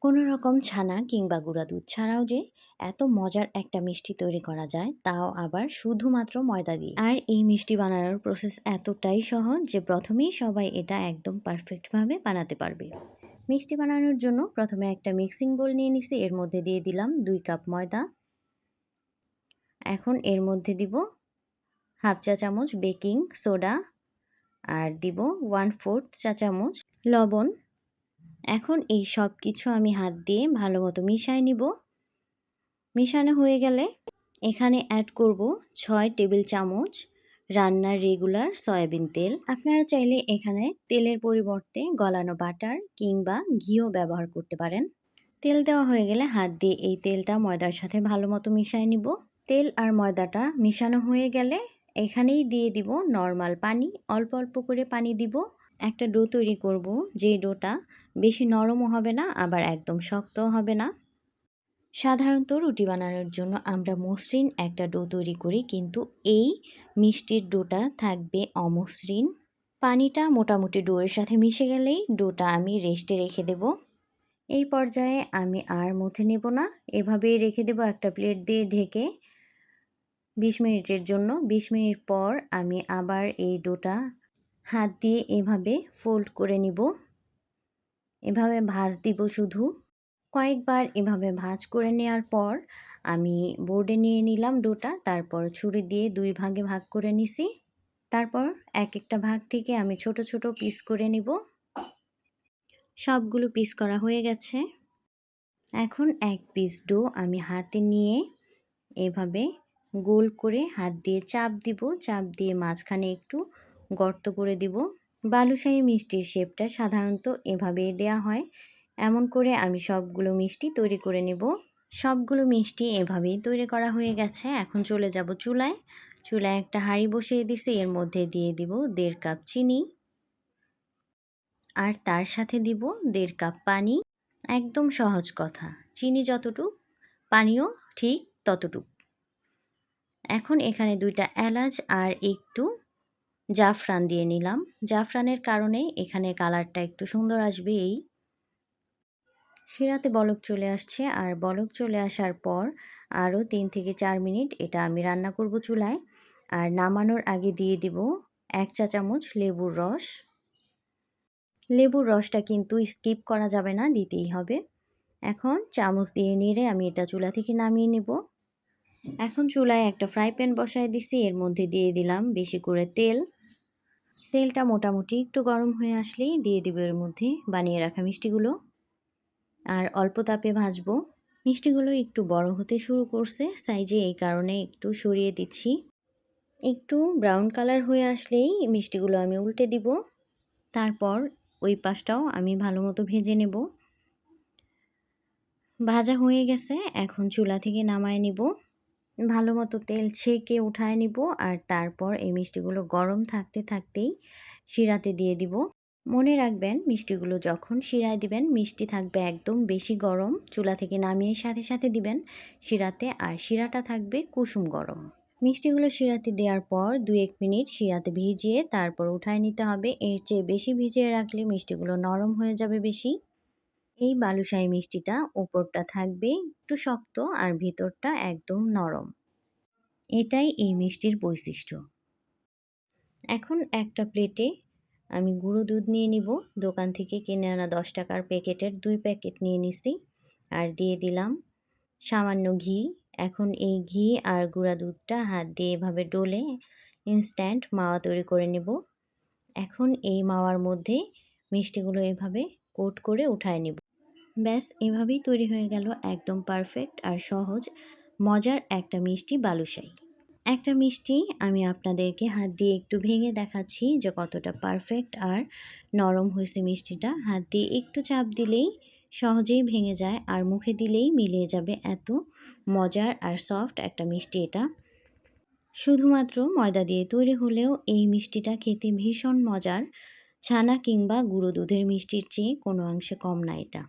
কোনো রকম ছানা কিংবা গুঁড়া দুধ ছাড়াও যে এত মজার একটা মিষ্টি তৈরি করা যায়, তাও আবার শুধুমাত্র ময়দা দিয়ে। আর এই মিষ্টি বানানোর প্রসেস এতটাই সহজ যে প্রথমেই সবাই এটা একদম পারফেক্টভাবে বানাতে পারবে। মিষ্টি বানানোর জন্য প্রথমে একটা মিক্সিং বোল নিয়ে নিছি, এর মধ্যে দিয়ে দিলাম 2 কাপ ময়দা। এখন এর মধ্যে দিব হাফ চা চামচ বেকিং সোডা আর দিব 1/4 চা চামচ লবণ। এখন এই সব কিছু আমি হাত দিয়ে ভালো মতো মিশিয়ে নিব। মিশানো হয়ে গেলে এখানে অ্যাড করব 6 টেবিল চামচ রান্নার রেগুলার সয়াবিন তেল। আপনারা চাইলে এখানে তেলের পরিবর্তে গলানো বাটার কিংবা ঘিও ব্যবহার করতে পারেন। তেল দেওয়া হয়ে গেলে হাত দিয়ে এই তেলটা ময়দার সাথে ভালো মতো মিশিয়ে নিব। তেল আর ময়দাটা মিশানো হয়ে গেলে এখানেই দিয়ে দিব নর্মাল পানি, অল্প অল্প করে পানি দিব। একটা ডো তৈরি করব, যে ডোটা বেশি নরমও হবে না আবার একদম শক্তও হবে না। সাধারণত রুটি বানানোর জন্য আমরা মসৃণ একটা ডো তৈরি করি, কিন্তু এই মিষ্টির ডোটা থাকবে অমসৃণ। পানিটা মোটামুটি ডোয়ের সাথে মিশে গেলেই ডোটা আমি রেস্টে রেখে দেব। এই পর্যায়ে আমি আর মথে নেব না, এভাবেই রেখে দেব একটা প্লেট দিয়ে ঢেকে 20 মিনিটের জন্য। 20 মিনিট পর আমি আবার এই ডোটা হাত দিয়ে এভাবে ফোল্ড করে নিব। এভাবে ভাঁজ দিব শুধু। কয়েকবার এভাবে ভাঁজ করে নেওয়ার পর আমি বোর্ডে নিয়ে নিলাম ডোটা, তারপর ছুরি দিয়ে 2 ভাগে ভাগ করে নিছি। তারপর এক একটা ভাগ থেকে আমি ছোট ছোট পিস করে নিব। সবগুলো পিস করা হয়ে গেছে। এখন এক পিস ডো আমি হাতে নিয়ে এভাবে গোল করে হাত দিয়ে চাপ দিব, চাপ দিয়ে মাঝখানে একটু গর্ত করে দিব। বালুশাহী মিষ্টির শেপটা সাধারণত এভাবেই দেয়া হয়। এমন করে আমি সবগুলো মিষ্টি তৈরি করে নেব। সবগুলো মিষ্টি এভাবেই তৈরি করা হয়ে গেছে। এখন চলে যাব চুলায়। চুলায় একটা হাঁড়ি বসিয়ে দিছি, এর মধ্যে দিয়ে দিব 1.5 কাপ চিনি আর তার সাথে দিব 1.5 কাপ পানি। একদম সহজ কথা, চিনি যতটুক পানিও ঠিক ততটুক। এখন এখানে 2টা এলাচ আর একটু জাফরান দিয়ে নিলাম। জাফরানের কারণে এখানে কালারটা একটু সুন্দর আসবে। এই শিরাতে বলক চলে আসছে, আর বলক চলে আসার পর আরও 3 থেকে 4 মিনিট এটা আমি রান্না করব চুলায়। আর নামানোর আগে দিয়ে দিব 1 চা চামচ লেবুর রস। লেবুর রসটা কিন্তু স্কিপ করা যাবে না, দিতেই হবে। এখন চামচ দিয়ে নেড়ে আমি এটা চুলা থেকে নামিয়ে নেব। এখন চুলায় একটা ফ্রাই প্যান বসায় দিছি, এর মধ্যে দিয়ে দিলাম বেশি করে তেল। তেলটা মোটামুটি একটু গরম হয়ে আসলেই দিয়ে দিব এর মধ্যে বানিয়ে রাখা মিষ্টিগুলো, আর অল্প তাপে ভাজবো। মিষ্টিগুলো একটু বড় হতে শুরু করছে সাইজে, এই কারণে একটু সরিয়ে দিচ্ছি। একটু ব্রাউন কালার হয়ে আসলেই মিষ্টিগুলো আমি উল্টে দিব। তারপর ওই পাশটাও আমি ভালো মতো ভেজে নেব। ভাজা হয়ে গেছে, এখন চুলা থেকে নামায় নিব। ভালো মতো তেল ছেঁকে উঠায় নিব, আর তারপর এই মিষ্টিগুলো গরম থাকতে থাকতেই শিরাতে দিয়ে দিব। মনে রাখবেন, মিষ্টিগুলো যখন শিরায় দিবেন মিষ্টি থাকবে একদম বেশি গরম, চুলা থেকে নামিয়ে সাথে সাথে দিবেন শিরাতে, আর শিরাটা থাকবে কুসুম গরম। মিষ্টিগুলো শিরাতে দেওয়ার পর 2-1 মিনিট শিরাতে ভিজিয়ে তারপর উঠায় নিতে হবে। এর চেয়ে বেশি ভিজিয়ে রাখলে মিষ্টিগুলো নরম হয়ে যাবে বেশি। এই বালুশাহী মিষ্টিটা ওপরটা থাকবে একটু শক্ত আর ভিতরটা একদম নরম। এটাই এই মিষ্টির বৈশিষ্ট্য। এখন একটা প্লেটে আমি গুঁড়ো দুধ নিয়ে নিব। দোকান থেকে কিনে আনা 10 টাকার প্যাকেটের 2 প্যাকেট নিয়ে নিছি, আর দিয়ে দিলাম সামান্য ঘি। এখন এই ঘি আর গুঁড়া দুধটা হাত দিয়ে এভাবে ডলে ইনস্ট্যান্ট মাওয়া তৈরি করে নেব। এখন এই মাওয়ার মধ্যে মিষ্টিগুলো এভাবে কোট করে উঠায় নিব। ব্যাস, এভাবেই তৈরি হয়ে গেল একদম পারফেক্ট আর সহজ মজার একটা মিষ্টি বালুশাহী। একটা মিষ্টি আমি আপনাদেরকে হাত দিয়ে একটু ভেঙে দেখাচ্ছি যে কতটা পারফেক্ট আর নরম হয়েছে মিষ্টিটা। হাত দিয়ে একটু চাপ দিলেই সহজেই ভেঙে যায়, আর মুখে দিলেই মিলিয়ে যাবে, এত মজার আর সফট একটা মিষ্টি এটা। শুধুমাত্র ময়দা দিয়ে তৈরি হলেও এই মিষ্টিটা খেতে ভীষণ মজার। ছানা কিংবা গুঁড়ো দুধের মিষ্টির চেয়ে কোনো অংশে কম না এটা।